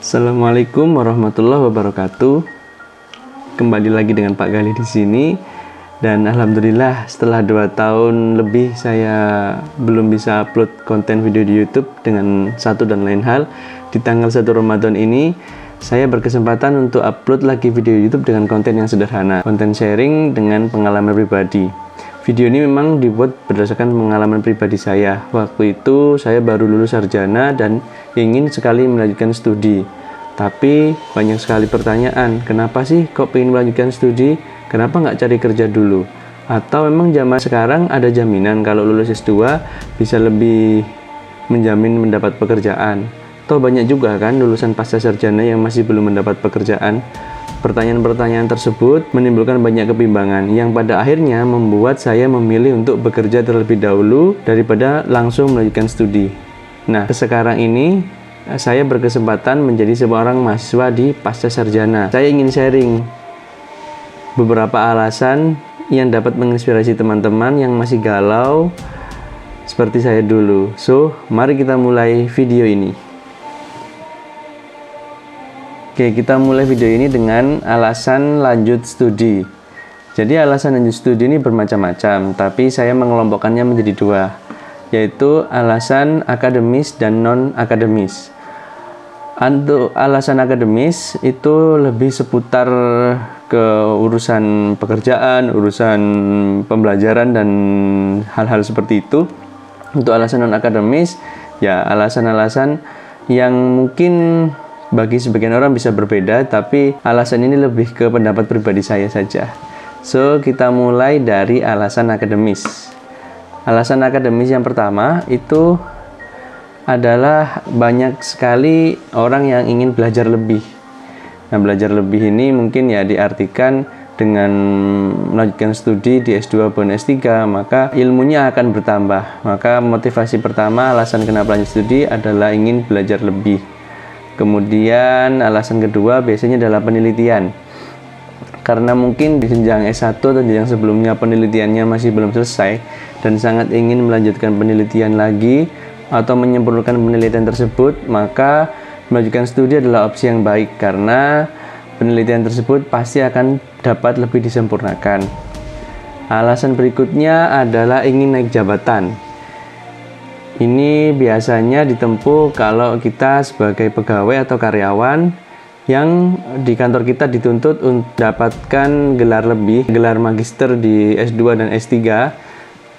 Assalamualaikum warahmatullahi wabarakatuh. Kembali lagi dengan Pak Gali di sini. Dan alhamdulillah setelah 2 tahun lebih saya belum bisa upload konten video di YouTube dengan satu dan lain hal. Di tanggal 1 Ramadan ini saya berkesempatan untuk upload lagi video YouTube dengan konten yang sederhana, konten sharing dengan pengalaman pribadi. Video ini memang dibuat berdasarkan pengalaman pribadi saya. Waktu itu saya baru lulus sarjana dan ingin sekali melanjutkan studi. Tapi banyak sekali pertanyaan, kenapa sih kok pengen melanjutkan studi? Kenapa nggak cari kerja dulu? Atau memang zaman sekarang ada jaminan kalau lulus S2 bisa lebih menjamin mendapat pekerjaan? Toh banyak juga kan lulusan pasca sarjana yang masih belum mendapat pekerjaan. Pertanyaan-pertanyaan tersebut menimbulkan banyak kebimbangan yang pada akhirnya membuat saya memilih untuk bekerja terlebih dahulu daripada langsung melanjutkan studi. Nah, sekarang ini saya berkesempatan menjadi seorang mahasiswa di pasca sarjana. Saya ingin sharing beberapa alasan yang dapat menginspirasi teman-teman yang masih galau seperti saya dulu. So, mari kita mulai video ini. Oke, kita mulai video ini dengan alasan lanjut studi. Jadi alasan lanjut studi ini bermacam-macam, tapi saya mengelompokkannya menjadi 2, yaitu alasan akademis dan non-akademis. Untuk alasan akademis itu lebih seputar ke urusan pekerjaan, urusan pembelajaran dan hal-hal seperti itu. Untuk alasan non-akademis, ya alasan-alasan yang mungkin bagi sebagian orang bisa berbeda, tapi alasan ini lebih ke pendapat pribadi saya saja. So, kita mulai dari alasan akademis. Alasan akademis yang pertama itu adalah banyak sekali orang yang ingin belajar lebih. Nah, belajar lebih ini mungkin ya diartikan dengan melanjutkan studi di S2 maupun S3, maka ilmunya akan bertambah. Maka motivasi pertama, alasan kenapa lanjut studi adalah ingin belajar lebih. Kemudian alasan kedua biasanya adalah penelitian. Karena mungkin di jenjang S1 atau jenjang sebelumnya penelitiannya masih belum selesai dan sangat ingin melanjutkan penelitian lagi atau menyempurnakan penelitian tersebut, maka melanjutkan studi adalah opsi yang baik karena penelitian tersebut pasti akan dapat lebih disempurnakan. Alasan berikutnya adalah ingin naik jabatan. Ini biasanya ditempuh kalau kita sebagai pegawai atau karyawan yang di kantor kita dituntut untuk mendapatkan gelar lebih, gelar magister di S2 dan S3.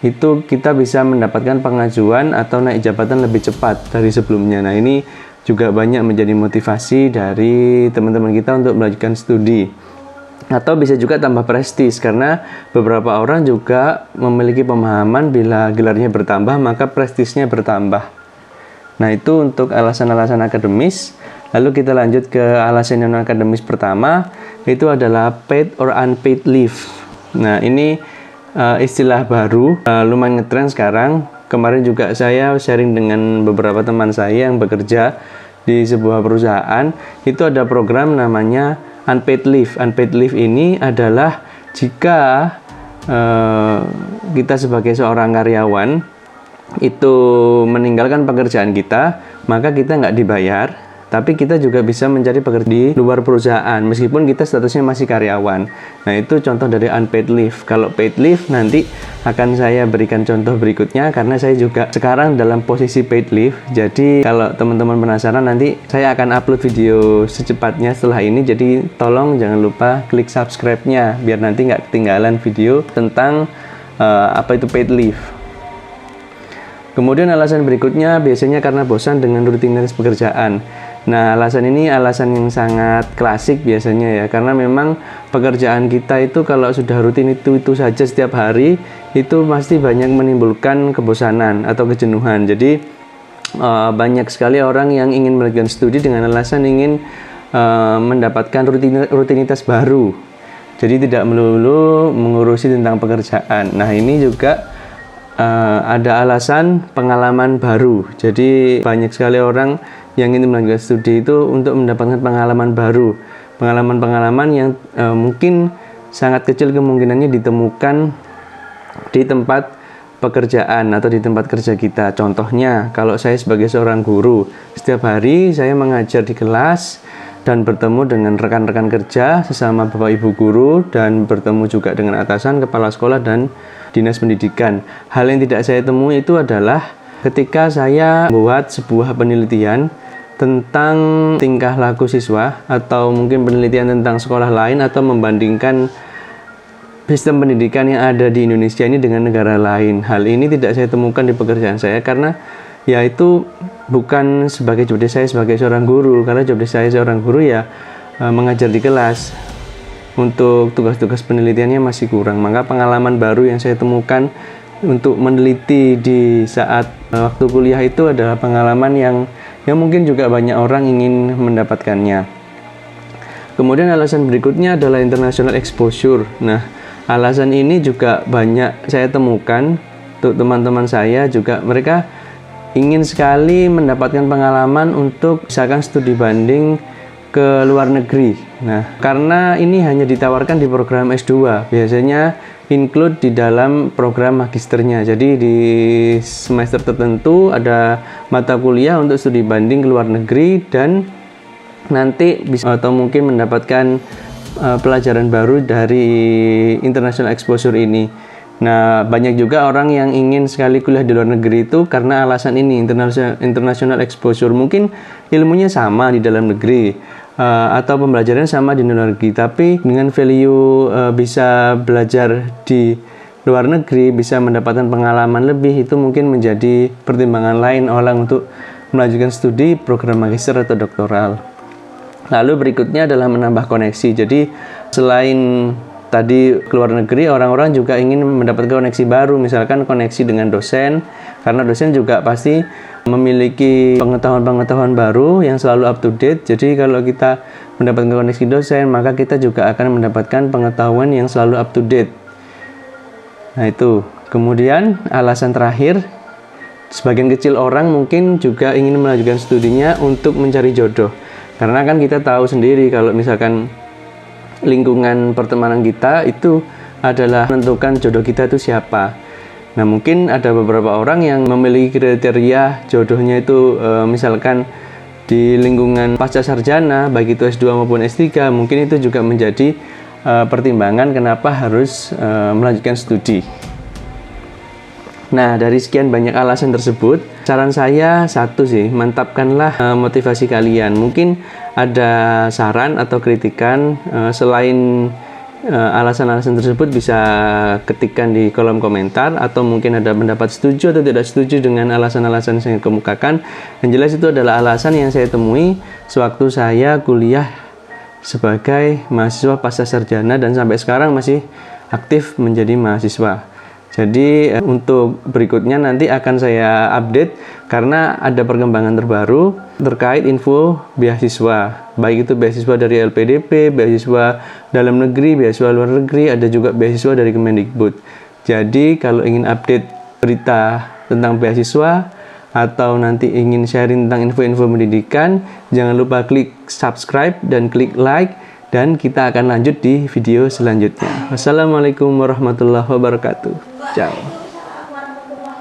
Itu kita bisa mendapatkan pengajuan atau naik jabatan lebih cepat dari sebelumnya. Nah, ini juga banyak menjadi motivasi dari teman-teman kita untuk melanjutkan studi. Atau bisa juga tambah prestis, karena beberapa orang juga memiliki pemahaman bila gelarnya bertambah maka prestisnya bertambah. Nah, itu untuk alasan-alasan akademis. Lalu kita lanjut ke alasan non akademis pertama, itu adalah paid or unpaid leave. Nah, ini istilah baru, lumayan ngetrend sekarang. Kemarin juga saya sharing dengan beberapa teman saya yang bekerja di sebuah perusahaan. Itu ada program namanya unpaid leave. Unpaid leave ini adalah jika kita sebagai seorang karyawan itu meninggalkan pekerjaan kita, maka kita nggak dibayar, tapi kita juga bisa mencari pekerjaan di luar perusahaan meskipun kita statusnya masih karyawan. Nah, itu contoh dari unpaid leave. Kalau paid leave nanti akan saya berikan contoh berikutnya karena saya juga sekarang dalam posisi paid leave. Jadi kalau teman-teman penasaran, nanti saya akan upload video secepatnya setelah ini. Jadi tolong jangan lupa klik subscribe-nya biar nanti nggak ketinggalan video tentang apa itu paid leave. Kemudian alasan berikutnya biasanya karena bosan dengan rutinitas pekerjaan. Nah, alasan ini alasan yang sangat klasik biasanya ya, karena memang pekerjaan kita itu kalau sudah rutin itu saja setiap hari, itu pasti banyak menimbulkan kebosanan atau kejenuhan. Jadi banyak sekali orang yang ingin melanjutkan studi dengan alasan ingin mendapatkan rutinitas baru. Jadi tidak melulu mengurusi tentang pekerjaan. Nah, ini juga ada alasan pengalaman baru. Jadi banyak sekali orang yang ingin melanjutkan studi itu untuk mendapatkan pengalaman baru, pengalaman-pengalaman yang mungkin sangat kecil kemungkinannya ditemukan di tempat pekerjaan atau di tempat kerja kita. Contohnya, kalau saya sebagai seorang guru, setiap hari saya mengajar di kelas dan bertemu dengan rekan-rekan kerja sesama Bapak Ibu guru dan bertemu juga dengan atasan, kepala sekolah, dan dinas pendidikan. Hal yang tidak saya temui itu adalah ketika saya membuat sebuah penelitian tentang tingkah laku siswa atau mungkin penelitian tentang sekolah lain atau membandingkan sistem pendidikan yang ada di Indonesia ini dengan negara lain. Hal ini tidak saya temukan di pekerjaan saya karena ya itu bukan sebagai job desk saya sebagai seorang guru, karena job desk saya seorang guru ya mengajar di kelas. Untuk tugas-tugas penelitiannya masih kurang, maka pengalaman baru yang saya temukan untuk meneliti di saat waktu kuliah itu adalah pengalaman yang mungkin juga banyak orang ingin mendapatkannya. Kemudian alasan berikutnya adalah international exposure. Nah, alasan ini juga banyak saya temukan untuk teman-teman saya juga, mereka ingin sekali mendapatkan pengalaman untuk misalkan studi banding ke luar negeri. Nah, karena ini hanya ditawarkan di program S2, biasanya include di dalam program magisternya. Jadi di semester tertentu ada mata kuliah untuk studi banding ke luar negeri dan nanti bisa atau mungkin mendapatkan pelajaran baru dari international exposure ini. Nah, banyak juga orang yang ingin sekali kuliah di luar negeri itu karena alasan ini, international exposure. Mungkin ilmunya sama di dalam negeri atau pembelajarannya sama di luar negeri, tapi dengan value bisa belajar di luar negeri, bisa mendapatkan pengalaman lebih, itu mungkin menjadi pertimbangan lain orang untuk melanjutkan studi program magister atau doktoral. Lalu berikutnya adalah menambah koneksi. Jadi selain tadi ke luar negeri, orang-orang juga ingin mendapatkan koneksi baru, misalkan koneksi dengan dosen, karena dosen juga pasti memiliki pengetahuan-pengetahuan baru yang selalu up to date. Jadi kalau kita mendapatkan koneksi dosen, maka kita juga akan mendapatkan pengetahuan yang selalu up to date. Nah itu. Kemudian alasan terakhir, sebagian kecil orang mungkin juga ingin melanjutkan studinya untuk mencari jodoh. Karena kan kita tahu sendiri kalau misalkan lingkungan pertemanan kita itu adalah menentukan jodoh kita itu siapa. Nah, mungkin ada beberapa orang yang memiliki kriteria jodohnya itu misalkan di lingkungan pasca sarjana, baik itu S2 maupun S3, mungkin itu juga menjadi pertimbangan kenapa harus melanjutkan studi. Nah, dari sekian banyak alasan tersebut, saran saya satu sih, mantapkanlah motivasi kalian. Mungkin ada saran atau kritikan selain alasan-alasan tersebut bisa ketikkan di kolom komentar, atau mungkin ada pendapat setuju atau tidak setuju dengan alasan-alasan yang saya kemukakan. Yang jelas itu adalah alasan yang saya temui sewaktu saya kuliah sebagai mahasiswa pasca sarjana dan sampai sekarang masih aktif menjadi mahasiswa. Jadi untuk berikutnya nanti akan saya update karena ada perkembangan terbaru terkait info beasiswa. Baik itu beasiswa dari LPDP, beasiswa dalam negeri, beasiswa luar negeri, ada juga beasiswa dari Kemendikbud. Jadi kalau ingin update berita tentang beasiswa atau nanti ingin sharing tentang info-info pendidikan, jangan lupa klik subscribe dan klik like. Dan kita akan lanjut di video selanjutnya. Wassalamualaikum warahmatullahi wabarakatuh. Ciao.